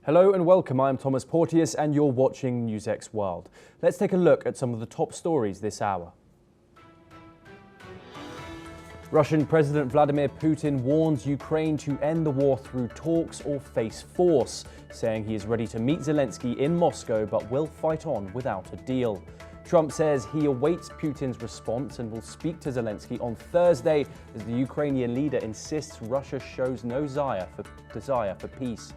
Hello and welcome, I'm Thomas Porteous and you're watching NewsX World. Let's take a look at some of the top stories this hour. Russian President Vladimir Putin warns Ukraine to end the war through talks or face force, saying he is ready to meet Zelensky in Moscow but will fight on without a deal. Trump says he awaits Putin's response and will speak to Zelensky on Thursday as the Ukrainian leader insists Russia shows no desire for peace.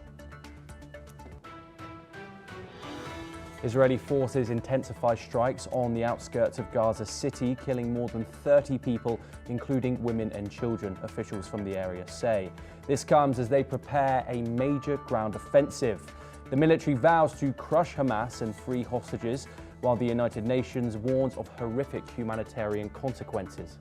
Israeli forces intensify strikes on the outskirts of Gaza City, killing more than 30 people, including women and children, officials from the area say. This comes as they prepare a major ground offensive. The military vows to crush Hamas and free hostages, while the United Nations warns of horrific humanitarian consequences.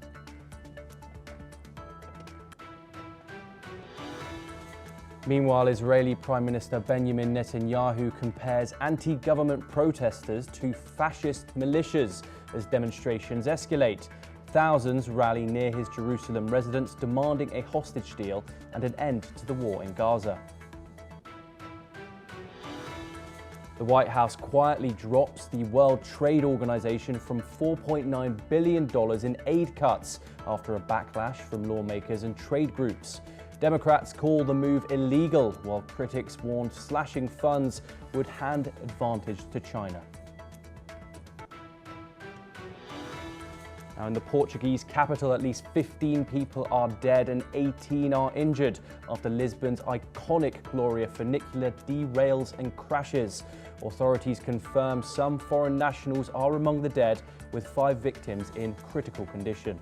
Meanwhile, Israeli Prime Minister Benjamin Netanyahu compares anti-government protesters to fascist militias as demonstrations escalate. Thousands rally near his Jerusalem residence demanding a hostage deal and an end to the war in Gaza. The White House quietly drops the World Trade Organization from $4.9 billion in aid cuts after a backlash from lawmakers and trade groups. Democrats call the move illegal, while critics warned slashing funds would hand advantage to China. Now in the Portuguese capital, at least 15 people are dead and 18 are injured after Lisbon's iconic Gloria funicular derails and crashes. Authorities confirm some foreign nationals are among the dead, with 5 victims in critical condition.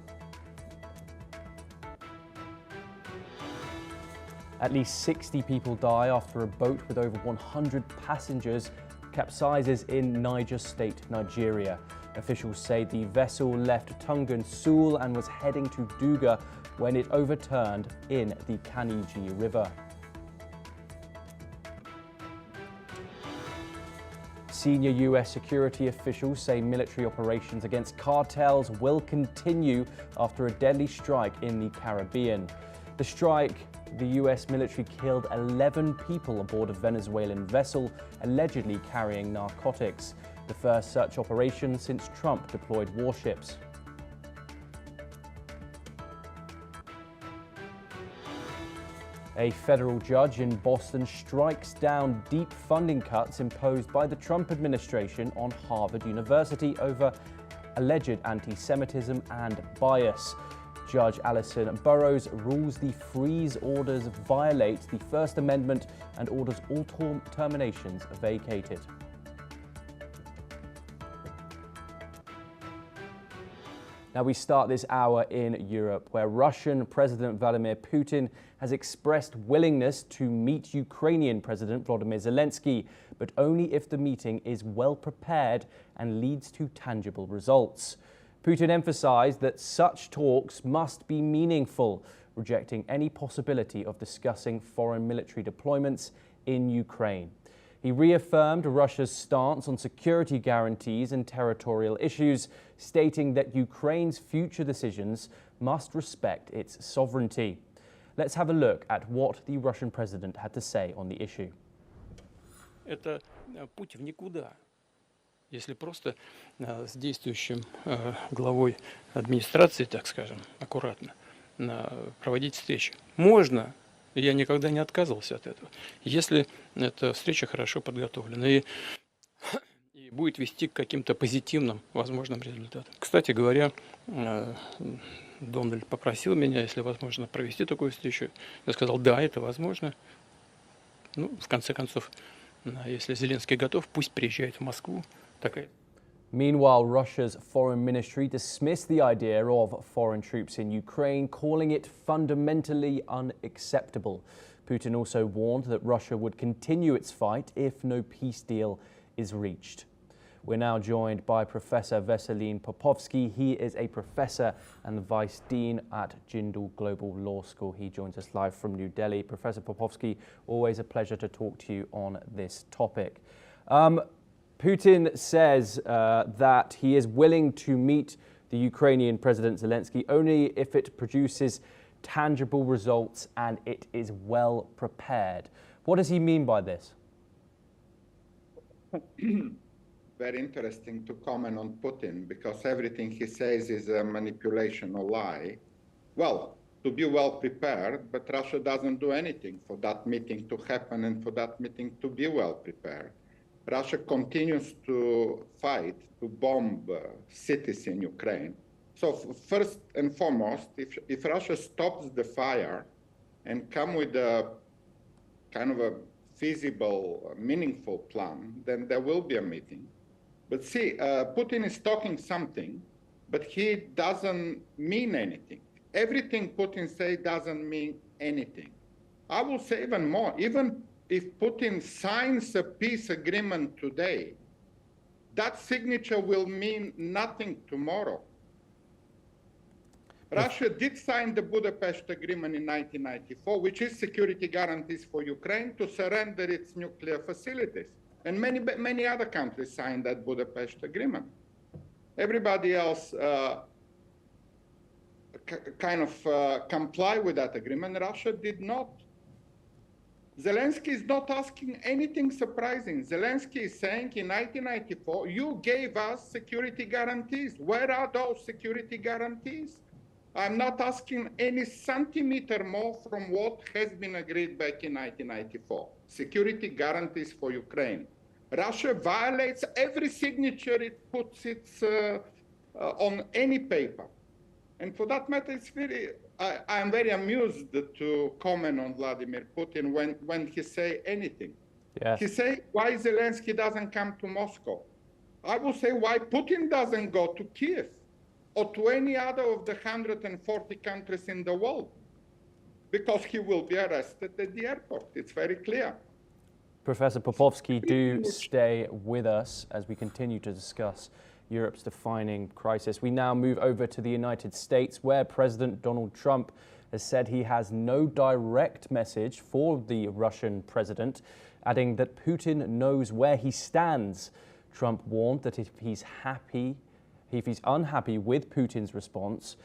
At least 60 people die after a boat with over 100 passengers capsizes in Niger State, Nigeria. Officials say the vessel left Tungan Sul and was heading to Duga when it overturned in the Kaniji River. Senior US security officials say military operations against cartels will continue after a deadly strike in the Caribbean. The strike, the US military killed 11 people aboard a Venezuelan vessel allegedly carrying narcotics, the first such operation since Trump deployed warships. A federal judge in Boston strikes down deep funding cuts imposed by the Trump administration on Harvard University over alleged anti-Semitism and bias. Judge Allison Burroughs rules the freeze orders violate the First Amendment and orders all terminations vacated. Now we start this hour in Europe, where Russian President Vladimir Putin has expressed willingness to meet Ukrainian President Volodymyr Zelensky, but only if the meeting is well prepared and leads to tangible results. Putin emphasized that such talks must be meaningful, rejecting any possibility of discussing foreign military deployments in Ukraine. He reaffirmed Russia's stance on security guarantees and territorial issues, stating that Ukraine's future decisions must respect its sovereignty. Let's have a look at what the Russian president had to say on the issue. Это путь в никуда. Если просто с действующим главой администрации, так скажем, аккуратно проводить встречи. Можно, я никогда не отказывался от этого, если эта встреча хорошо подготовлена и будет вести к каким-то позитивным возможным результатам. Кстати говоря, Дональд попросил меня, если возможно, провести такую встречу. Я сказал, да, это возможно. Ну, в конце концов, если Зеленский готов, пусть приезжает в Москву. Meanwhile, Russia's foreign ministry dismissed the idea of foreign troops in Ukraine, calling it fundamentally unacceptable. Putin also warned that Russia would continue its fight if no peace deal is reached. We're now joined by Professor Veselin Popovsky. He is a professor and the Vice Dean at Jindal Global Law School. He joins us live from New Delhi. Professor Popovsky, always a pleasure to talk to you on this topic. Putin says that he is willing to meet the Ukrainian President Zelensky only if it produces tangible results and it is well prepared. What does he mean by this? very interesting to comment on Putin, because everything he says is a manipulation or lie. Well, to be well prepared, but Russia doesn't do anything for that meeting to happen and for that meeting to be well prepared. Russia continues to fight, to bomb cities in Ukraine. So first and foremost, if Russia stops the fire and come with a kind of a feasible, meaningful plan, then there will be a meeting. But see, Putin is talking something, but he doesn't mean anything. Everything Putin says doesn't mean anything. I will say even more. Even if Putin signs a peace agreement today, that signature will mean nothing tomorrow. Russia did sign the Budapest Agreement in 1994, which is security guarantees for Ukraine to surrender its nuclear facilities. And many other countries signed that Budapest Agreement. Everybody else comply with that agreement. Russia did not. Zelensky is not asking anything surprising. Zelensky is saying in 1994, you gave us security guarantees. Where are those security guarantees? I'm not asking any centimeter more from what has been agreed back in 1994. Security guarantees for Ukraine. Russia violates every signature it puts on any paper. And for that matter, it's I'm very amused to comment on Vladimir Putin when he say anything. Yes. He say why Zelensky doesn't come to Moscow. I will say why Putin doesn't go to Kiev or to any other of the 140 countries in the world. Because he will be arrested at the airport. It's very clear. Professor Popovsky, do stay with us as we continue to discuss Europe's defining crisis. We now move over to the United States, where President Donald Trump has said he has no direct message for the Russian president, adding that Putin knows where he stands. Trump warned that if he's unhappy with Putin's response,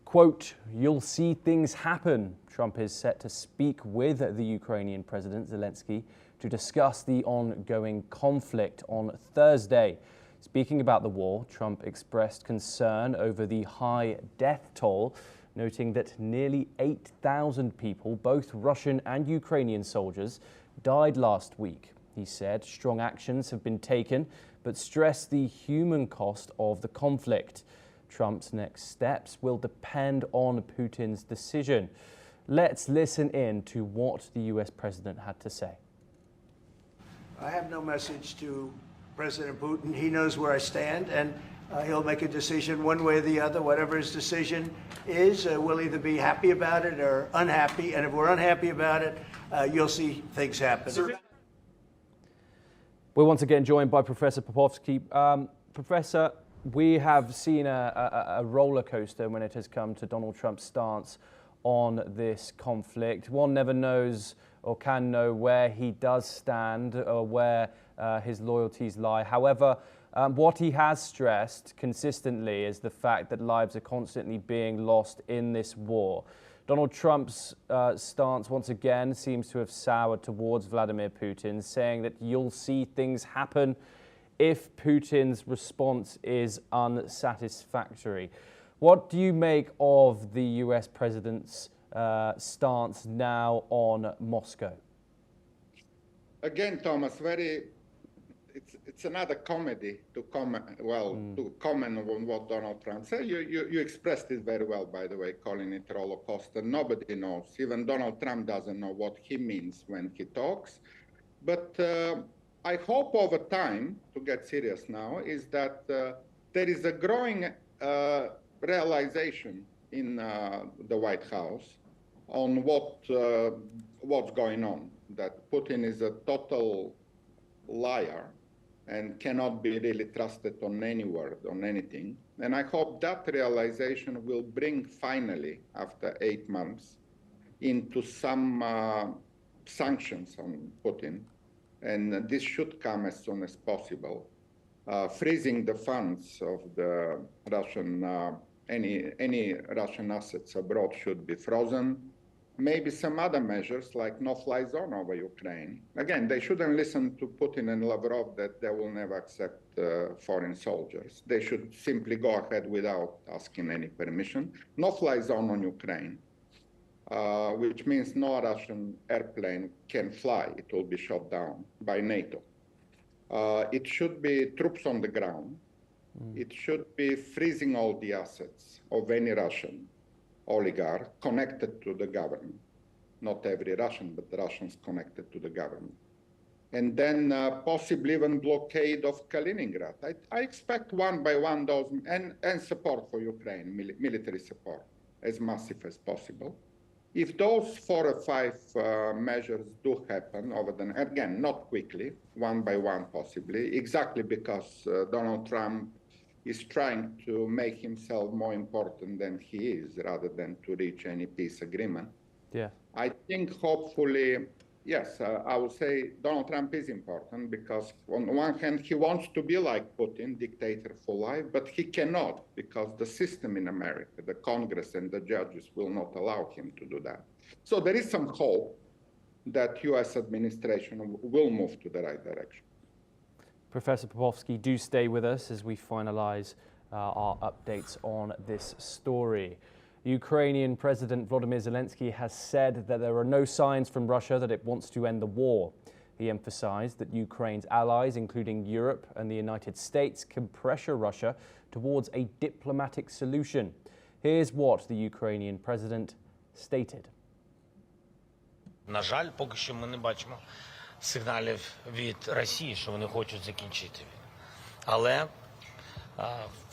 quote, "You'll see things happen." Trump is set to speak with the Ukrainian President Zelensky to discuss the ongoing conflict on Thursday. Speaking about the war, Trump expressed concern over the high death toll, noting that nearly 8,000 people, both Russian and Ukrainian soldiers, died last week. He said strong actions have been taken, but stressed the human cost of the conflict. Trump's next steps will depend on Putin's decision. Let's listen in to what the US president had to say. I have no message to President Putin. He knows where I stand, and he'll make a decision one way or the other. Whatever his decision is, we'll either be happy about it or unhappy. And if we're unhappy about it, you'll see things happen. We're once again joined by Professor Popovsky. Professor, we have seen a roller coaster when it has come to Donald Trump's stance on this conflict. One never knows or can know where he does stand or where his loyalties lie. However, what he has stressed consistently is the fact that lives are constantly being lost in this war. Donald Trump's stance once again seems to have soured towards Vladimir Putin, saying that you'll see things happen if Putin's response is unsatisfactory. What do you make of the US president's stance now on Moscow? Again, Thomas, it's another comedy to comment. To comment on what Donald Trump said. You expressed it very well, by the way, calling it roller coaster. Nobody knows. Even Donald Trump doesn't know what he means when he talks. But I hope over time, to get serious now, is that there is a growing realization in the White House on what's going on. That Putin is a total liar and cannot be really trusted on any word, on anything. And I hope that realization will bring finally, after 8 months, into some sanctions on Putin. And this should come as soon as possible. Freezing the funds of the Russian, any Russian assets abroad should be frozen. maybe some other measures like no-fly zone over Ukraine. Again, they shouldn't listen to Putin and Lavrov that they will never accept foreign soldiers. They should simply go ahead without asking any permission. No-fly zone on Ukraine, which means no Russian airplane can fly. It will be shot down by NATO. It should be troops on the ground. It should be freezing all the assets of any Russian oligarch connected to the government. Not every Russian, but the Russians connected to the government. And then possibly even blockade of Kaliningrad. I expect one by one those, and support for Ukraine, military support, as massive as possible. If those 4 or 5 measures do happen over the, again, not quickly, one by one possibly, exactly because Donald Trump is trying to make himself more important than he is, rather than to reach any peace agreement. Yeah. I think hopefully, yes, I would say Donald Trump is important because on the one hand, he wants to be like Putin, dictator for life, but he cannot because the system in America, the Congress and the judges will not allow him to do that. So there is some hope that US administration will move to the right direction. Professor Popovsky, do stay with us as we finalize our updates on this story. Ukrainian President Volodymyr Zelensky has said that there are no signs from Russia that it wants to end the war. He emphasized that Ukraine's allies, including Europe and the United States, can pressure Russia towards a diplomatic solution. Here's what the Ukrainian president stated. На жаль, поки що ми не бачимо сигналів від Росії, що вони хочуть закінчити війну. Але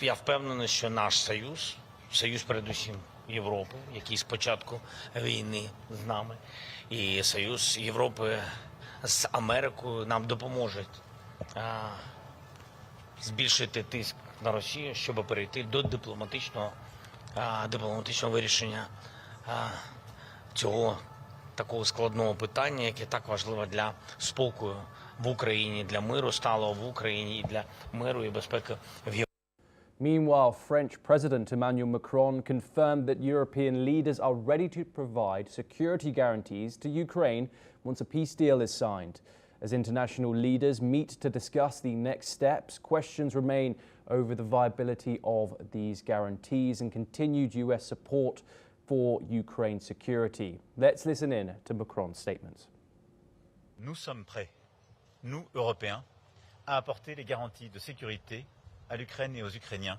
я впевнений, що наш союз, союз передусім Європи, який з початку війни з нами, і союз Європи з Америкою нам допоможуть збільшити тиск на Росію, щоб перейти до дипломатичного вирішення цього такого складного питання, яке так важливо для спокою в Україні, для миру сталого в Україні і для миру і безпеки в Європі. Meanwhile, French President Emmanuel Macron confirmed that European leaders are ready to provide security guarantees to Ukraine once a peace deal is signed. As international leaders meet to discuss the next steps, questions remain over the viability of these guarantees and continued US support for Ukraine's security. Let's listen in to Macron's statements. Nous sommes prêts, nous, Européens, à apporter les garanties de sécurité à l'Ukraine et aux Ukrainiens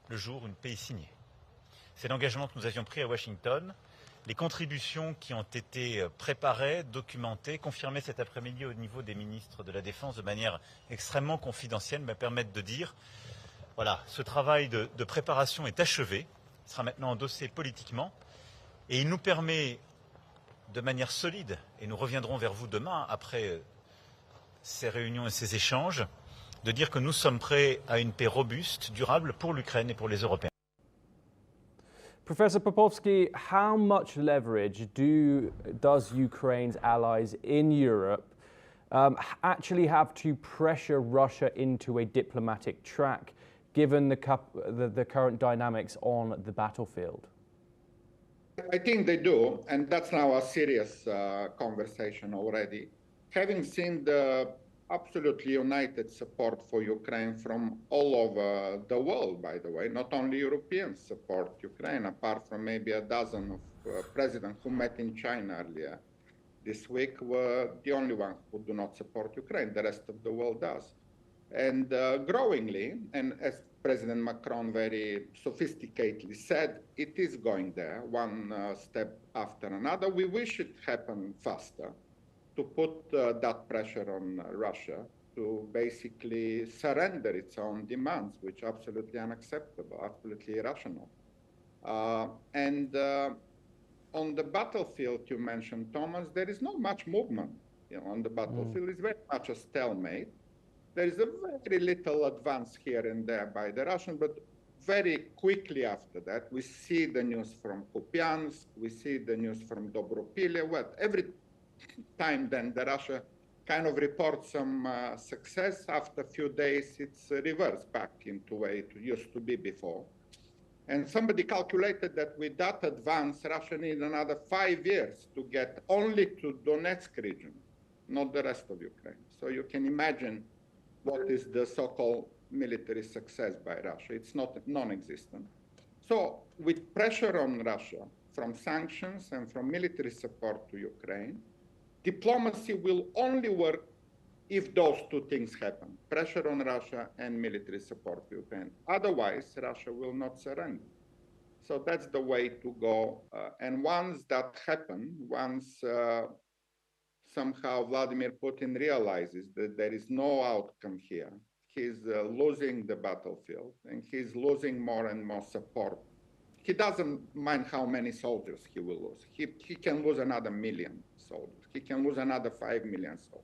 le jour où une paix est signée. C'est l'engagement que nous avions pris à Washington. Les contributions qui ont été préparées, documentées, confirmées cet après-midi au niveau des ministres de la Défense de manière extrêmement confidentielle me permettent de dire, voilà, ce travail de préparation est achevé, il sera maintenant endossé politiquement et il nous permet de manière solide, et nous reviendrons vers vous demain après ces réunions et ces échanges, de dire que nous sommes prêts à une paix robuste, durable pour l'Ukraine et pour les Européens. Professor Popovsky, how much leverage does Ukraine's allies in Europe actually have to pressure Russia into a diplomatic track, given the current dynamics on the battlefield? I think they do, and that's now a serious conversation already. Having seen the absolutely united support for Ukraine from all over the world, by the way, not only Europeans support Ukraine, apart from maybe a dozen of presidents who met in China earlier this week were the only ones who do not support Ukraine. The rest of the world does. And growingly, and as President Macron very sophisticatedly said, it is going there, one step after another. We wish it happened faster, to put that pressure on Russia to basically surrender its own demands, which are absolutely unacceptable, absolutely irrational. And on the battlefield you mentioned, Thomas, there is not much movement. On the battlefield, it's very much a stalemate. There is a very little advance here and there by the Russians, but very quickly after that, we see the news from Kupiansk, we see the news from Dobropile. Every time then the Russia kind of reports some success, after a few days it's reversed back into the way it used to be before. And somebody calculated that with that advance, Russia needs another 5 years to get only to Donetsk region, not the rest of Ukraine. So you can imagine what is the so-called military success by Russia. It's not non-existent. So with pressure on Russia from sanctions and from military support to Ukraine, diplomacy will only work if those two things happen, pressure on Russia and military support to Ukraine. Otherwise, Russia will not surrender. So that's the way to go. And once that happens, once somehow Vladimir Putin realizes that there is no outcome here, he's losing the battlefield and he's losing more and more support. He doesn't mind how many soldiers he will lose. He can lose another 1 million soldiers. He can lose another 5 million soldiers.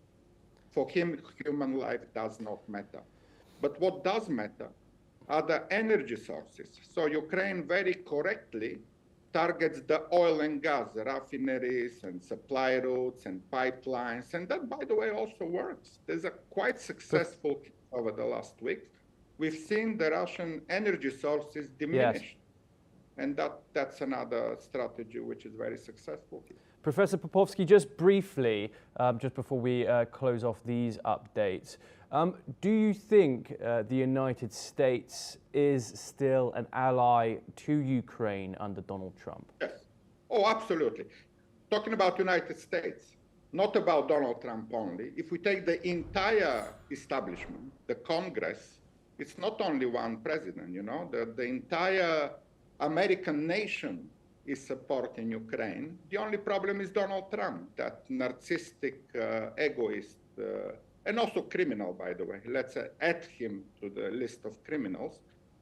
For him, human life does not matter. But what does matter are the energy sources. So Ukraine very correctly targets the oil and gas, refineries and supply routes and pipelines. And that, by the way, also works. There's a quite successful over the last week. We've seen the Russian energy sources diminish. Yes. And that's another strategy which is very successful. Professor Popovsky, just briefly, just before we close off these updates, do you think the United States is still an ally to Ukraine under Donald Trump? Yes. Oh, absolutely. Talking about United States, not about Donald Trump only. If we take the entire establishment, the Congress, it's not only one president, you know, the entire American nation is supporting Ukraine. The only problem is Donald Trump, that narcissistic, egoist, and also criminal, by the way. Let's add him to the list of criminals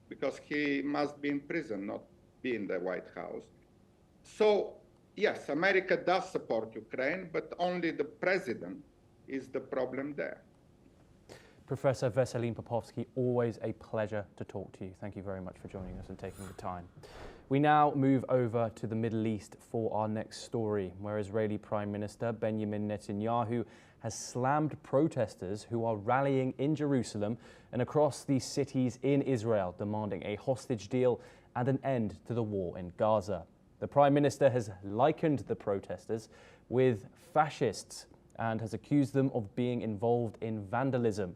because he must be in prison, not be in the White House. So, yes, America does support Ukraine, but only the president is the problem there. Professor Veselin Popovsky, always a pleasure to talk to you. Thank you very much for joining us and taking the time. We now move over to the Middle East for our next story, where Israeli Prime Minister Benjamin Netanyahu has slammed protesters who are rallying in Jerusalem and across the cities in Israel, demanding a hostage deal and an end to the war in Gaza. The Prime Minister has likened the protesters with fascists and has accused them of being involved in vandalism.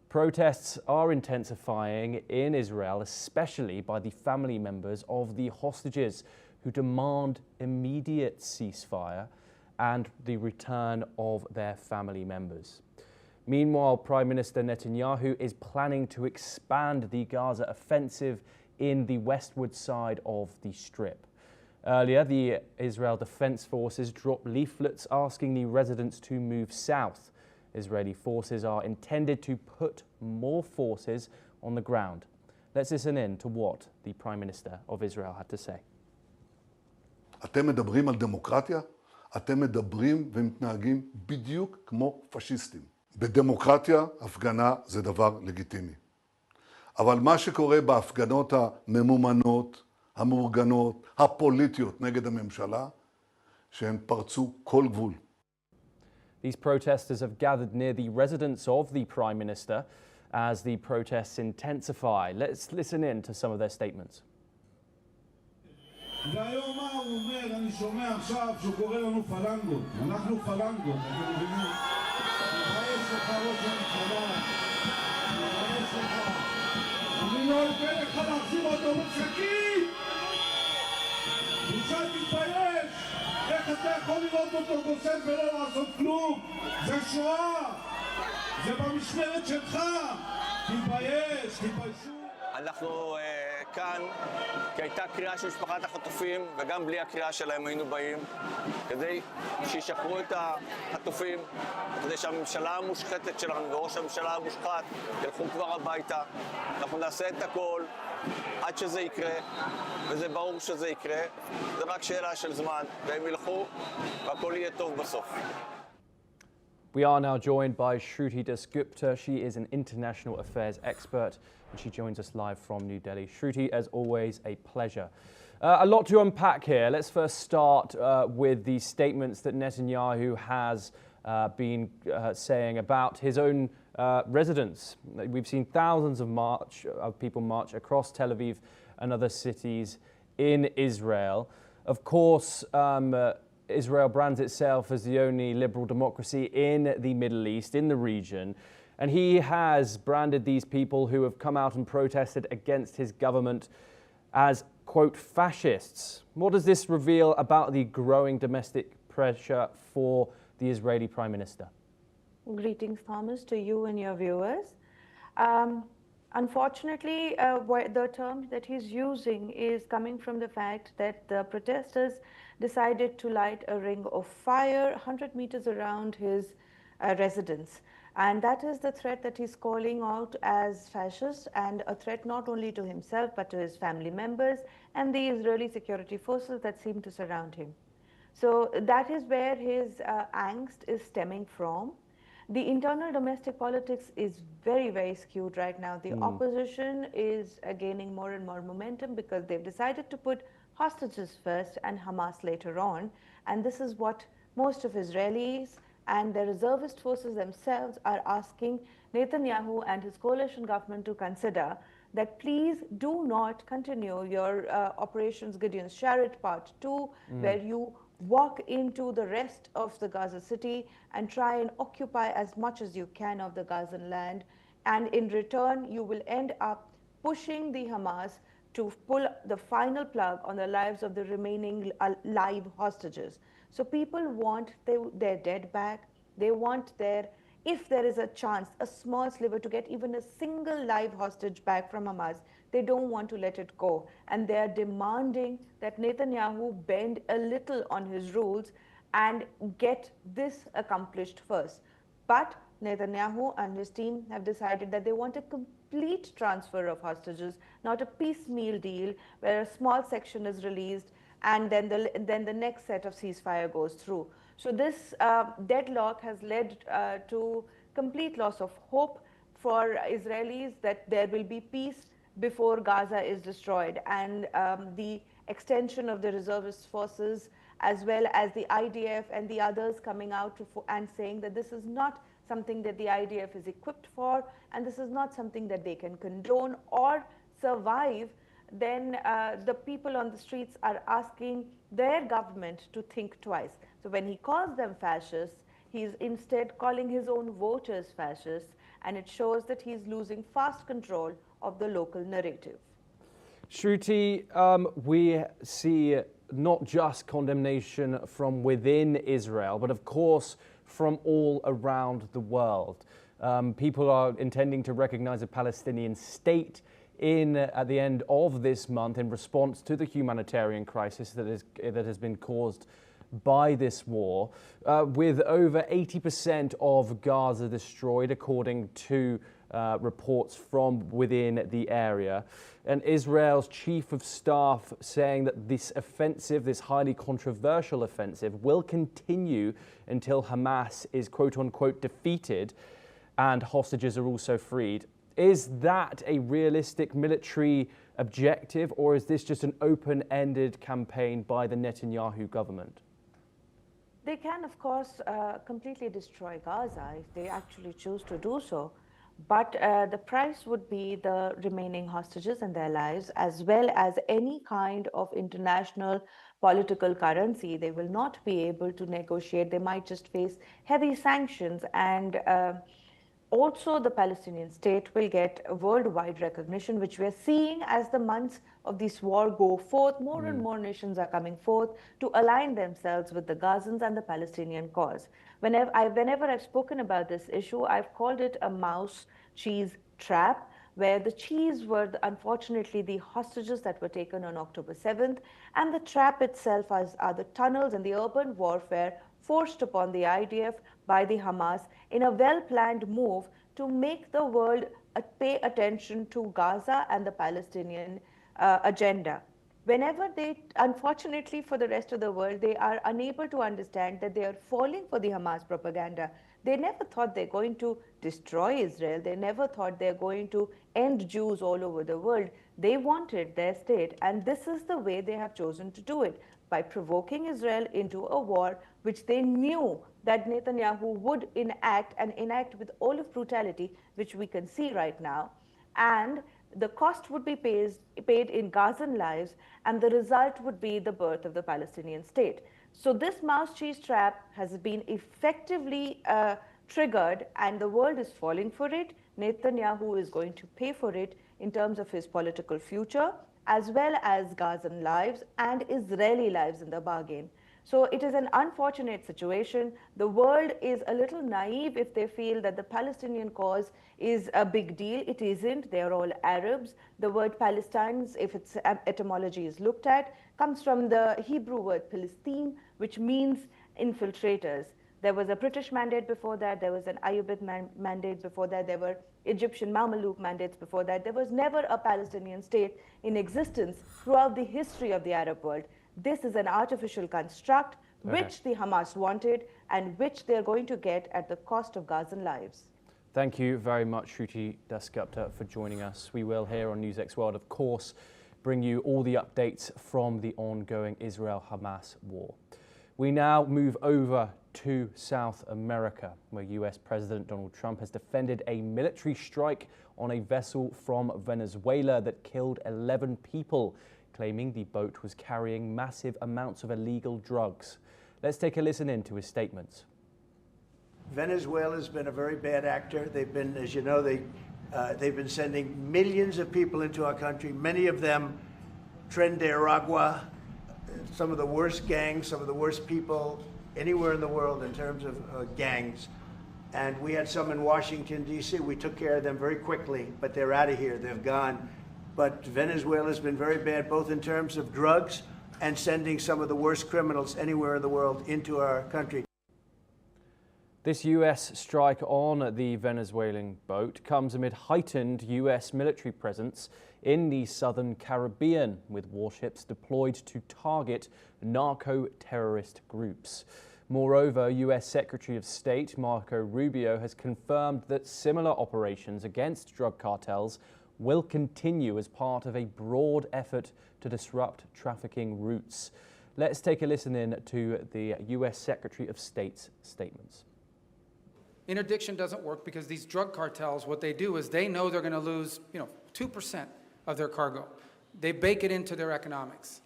Protests are intensifying in Israel, especially by the family members of the hostages who demand immediate ceasefire and the return of their family members. Meanwhile, Prime Minister Netanyahu is planning to expand the Gaza offensive in the westward side of the Strip. Earlier, the Israel Defense Forces dropped leaflets asking the residents to move south. Israeli forces are intended to put more forces on the ground. Let's listen in to what the Prime Minister of Israel had to say. אתם מדברים על דמוקרטיה? אתם מדברים ומתנהגים בדיוק כמו פשיסטים. בדמוקרטיה, הפגנה זה דבר לגיטימי. אבל מה שקורה בהפגנות הממומנות, המאורגנות, הפוליטיות נגד הממשלה, שהן פרצו כל גבול. These protesters have gathered near the residence of the Prime Minister as the protests intensify. Let's listen in to some of their statements. והיום מה הוא אומר, אני שומע עכשיו שהוא קורא לנו פלנגות. אנחנו פלנגות, אתם מבינים? תתבייש לך ראש הממשלה, תתבייש לך. אני לא אתן לך להחזיר אותו בשקית! בושה תתבייש! איך אתה יכול לראות אותו גוסס ולא לעשות כלום? זה שואה! זה במשמרת שלך! תתבייש, תתביישו! אנחנו כאן כי הייתה קריאה של משפחת החטופים וגם בלי הקריאה שלהם היינו באים כדי שישחררו את החטופים, כדי שהממשלה המושחתת שלנו וראש הממשלה המושחת ילכו כבר הביתה. אנחנו נעשה את הכל עד שזה יקרה, וזה ברור שזה יקרה. זה רק שאלה של זמן, והם ילכו והכל יהיה טוב בסוף. We are now joined by Shruti Dasgupta. She is an international affairs expert and she joins us live from New Delhi. Shruti, as always, a pleasure. A lot to unpack here. Let's first start with the statements that Netanyahu has been saying about his own residents. We've seen thousands of people march across Tel Aviv and other cities in Israel. Of course, Israel brands itself as the only liberal democracy in the Middle East, in the region. And he has branded these people who have come out and protested against his government as, quote, fascists. What does this reveal about the growing domestic pressure for the Israeli Prime Minister? Greetings, Thomas, to you and your viewers. Unfortunately, the term that he's using is coming from the fact that the protesters decided to light a ring of fire 100 meters around his residence. And that is the threat that he's calling out as fascist, and a threat not only to himself but to his family members and the Israeli security forces that seem to surround him. So that is where his angst is stemming from. The internal domestic politics is very, very skewed right now. The opposition is gaining more and more momentum because they've decided to put hostages first and Hamas later on. And this is what most of Israelis and the reservist forces themselves are asking Netanyahu and his coalition government to consider, that please do not continue your Operations Gideon's Chariot Part 2, where you walk into the rest of the Gaza city and try and occupy as much as you can of the Gazan land. And in return, you will end up pushing the Hamas to pull the final plug on the lives of the remaining live hostages. So people want their dead back. They want their, if there is a chance, a small sliver to get even a single live hostage back from Hamas, they don't want to let it go. And they are demanding that Netanyahu bend a little on his rules and get this accomplished first. But Netanyahu and his team have decided that they want a complete transfer of hostages, not a piecemeal deal where a small section is released and then the next set of ceasefire goes through. So this deadlock has led to complete loss of hope for Israelis that there will be peace before Gaza is destroyed. And the extension of the reservist forces, as well as the IDF and the others coming out and saying that this is not something that the IDF is equipped for, and this is not something that they can condone or survive, then the people on the streets are asking their government to think twice. So when he calls them fascists, he's instead calling his own voters fascists, and it shows that he's losing fast control of the local narrative. Shruti, we see not just condemnation from within Israel, but of course from all around the world. People are intending to recognize a Palestinian state at the end of this month in response to the humanitarian crisis that has been caused by this war, with over 80% of Gaza destroyed, according to reports from within the area. And Israel's chief of staff saying that this offensive, this highly controversial offensive, will continue until Hamas is quote unquote defeated and hostages are also freed. Is that a realistic military objective, or is this just an open-ended campaign by the Netanyahu government? They can, of course, completely destroy Gaza if they actually choose to do so. But the price would be the remaining hostages and their lives, as well as any kind of international political currency. They will not be able to negotiate. They might just face heavy sanctions. And also, the Palestinian state will get worldwide recognition, which we are seeing as the months of this war go forth. More and more nations are coming forth to align themselves with the Gazans and the Palestinian cause. Whenever I've spoken about this issue, I've called it a mouse cheese trap, where the cheese were, unfortunately, the hostages that were taken on October 7th, and the trap itself are the tunnels and the urban warfare forced upon the IDF by the Hamas in a well-planned move to make the world pay attention to Gaza and the Palestinian agenda. Whenever they, unfortunately for the rest of the world, they are unable to understand that they are falling for the Hamas propaganda. They never thought they're going to destroy Israel. They never thought they're going to end Jews all over the world. They wanted their state, and this is the way they have chosen to do it, by provoking Israel into a war which they knew that Netanyahu would enact with all of brutality, which we can see right now. And the cost would be paid in Gazan lives, and the result would be the birth of the Palestinian state. So this mouse cheese trap has been effectively triggered, and the world is falling for it. Netanyahu is going to pay for it in terms of his political future, as well as Gazan lives and Israeli lives in the bargain. So it is an unfortunate situation. The world is a little naive if they feel that the Palestinian cause is a big deal. It isn't. They are all Arabs. The word Palestines, if its etymology is looked at, comes from the Hebrew word Palestine, which means infiltrators. There was a British mandate before that. There was an Ayyubid mandate before that. There were Egyptian Mameluke mandates before that. There was never a Palestinian state in existence throughout the history of the Arab world. This is an artificial construct which the Hamas wanted and which they're going to get at the cost of Gazan lives. Thank you very much, Shruti Dasgupta, for joining us. We will here on NewsX World, of course, bring you all the updates from the ongoing Israel-Hamas war. We now move over to South America, where US President Donald Trump has defended a military strike on a vessel from Venezuela that killed 11 people, claiming the boat was carrying massive amounts of illegal drugs. Let's take a listen in to his statements. Venezuela's been a very bad actor. They've been, as you know, they've been sending millions of people into our country, many of them Tren de Aragua, some of the worst gangs, some of the worst people anywhere in the world in terms of gangs. And we had some in Washington, D.C. We took care of them very quickly, but they're out of here. They've gone. But Venezuela's been very bad, both in terms of drugs and sending some of the worst criminals anywhere in the world into our country. This US strike on the Venezuelan boat comes amid heightened US military presence in the southern Caribbean, with warships deployed to target narco-terrorist groups. Moreover, US Secretary of State Marco Rubio has confirmed that similar operations against drug cartels will continue as part of a broad effort to disrupt trafficking routes. Let's take a listen in to the US Secretary of State's statements. Interdiction doesn't work because these drug cartels, what they do is they know they're going to lose, 2% of their cargo. They bake it into their economics.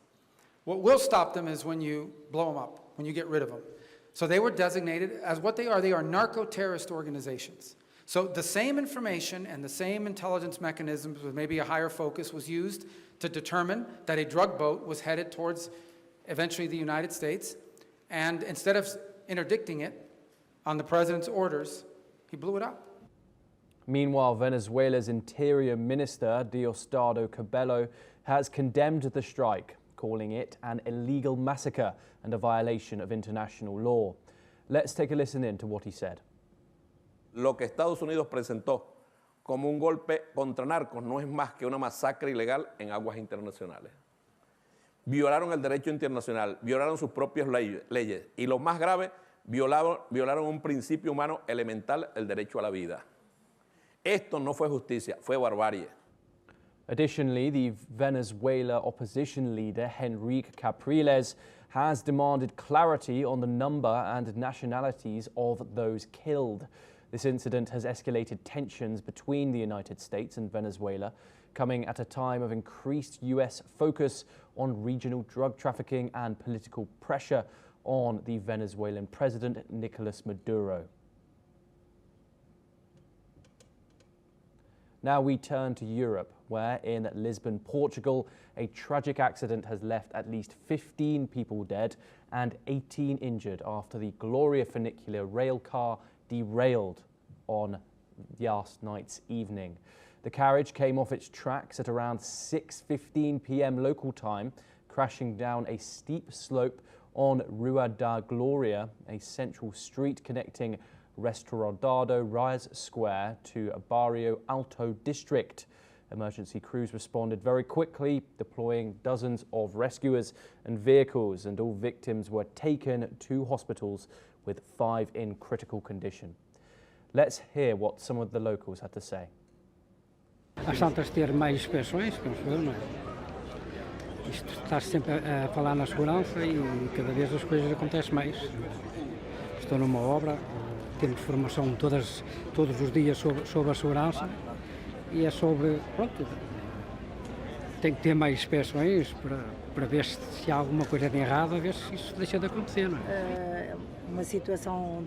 What will stop them is when you blow them up, when you get rid of them. So they were designated as what they are narco-terrorist organizations. So the same information and the same intelligence mechanisms with maybe a higher focus was used to determine that a drug boat was headed towards eventually the United States. And instead of interdicting it on the president's orders, he blew it up. Meanwhile, Venezuela's Interior Minister, Diosdado Cabello, has condemned the strike, calling it an illegal massacre and a violation of international law. Let's take a listen in to what he said. Lo que Estados Unidos presentó como un golpe contra narcos no es más que una masacre ilegal en aguas internacionales. Violaron el derecho internacional, violaron sus propias leyes y lo más grave, violaron un principio humano elemental, el derecho a la vida. Esto no fue justicia, fue barbarie. Additionally, the Venezuela opposition leader, Henrique Capriles, has demanded clarity on the number and nationalities of those killed. This incident has escalated tensions between the United States and Venezuela, coming at a time of increased US focus on regional drug trafficking and political pressure on the Venezuelan president, Nicolas Maduro. Now we turn to Europe, where in Lisbon, Portugal, a tragic accident has left at least 15 people dead and 18 injured after the Gloria funicular rail car derailed on last night's evening. The carriage came off its tracks at around 6:15 p.m. local time, crashing down a steep slope on Rua da Gloria, a central street connecting Restaurado Reyes Square to Barrio Alto district. Emergency crews responded very quickly, deploying dozens of rescuers and vehicles, and all victims were taken to hospitals, with 5 in critical condition. Let's hear what some of the locals had to say. Às tantas ter mais inspeções, penso eu, não é? Isto está sempre a falar na segurança e cada vez as coisas acontecem mais. Estou numa obra, temos formação todos os dias sobre a segurança e é sobre, pronto, tem que ter mais inspeções para ver se há alguma coisa de errado, a ver se isso deixa de acontecer, não é? Uma situação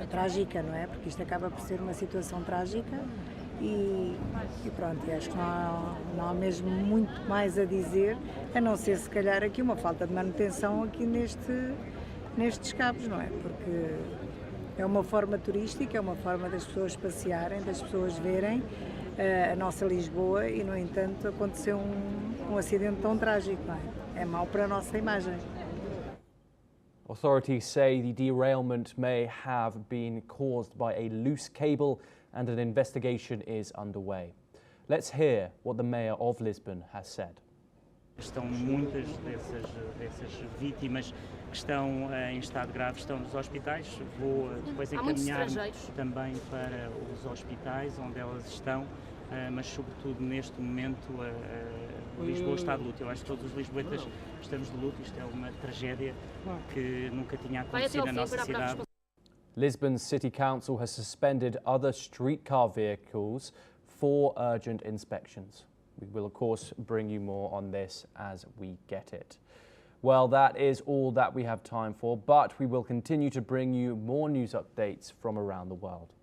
trágica, não é? Porque isto acaba por ser uma situação trágica e pronto, acho que não há mesmo muito mais a dizer, a não ser se calhar aqui uma falta de manutenção aqui nestes cabos, não é? Porque é uma forma turística, é uma forma das pessoas passearem, das pessoas verem a nossa Lisboa e, no entanto, aconteceu um acidente tão trágico, não é? É mau para a nossa imagem. Authorities say the derailment may have been caused by a loose cable and an investigation is underway. Let's hear what the mayor of Lisbon has said. Estão muitas dessas vítimas que estão em estado grave, estão nos hospitais. Vou depois encaminhar também para os hospitais onde elas estão, mas sobretudo neste momento Lisboa está de luto. Eu acho que todos os lisboetas estamos de luto. Isto é uma tragédia que nunca tinha acontecido na nossa cidade. Lisbon's City Council has suspended other streetcar vehicles for urgent inspections. We will, of course, bring you more on this as we get it. Well, that is all that we have time for, but we will continue to bring you more news updates from around the world.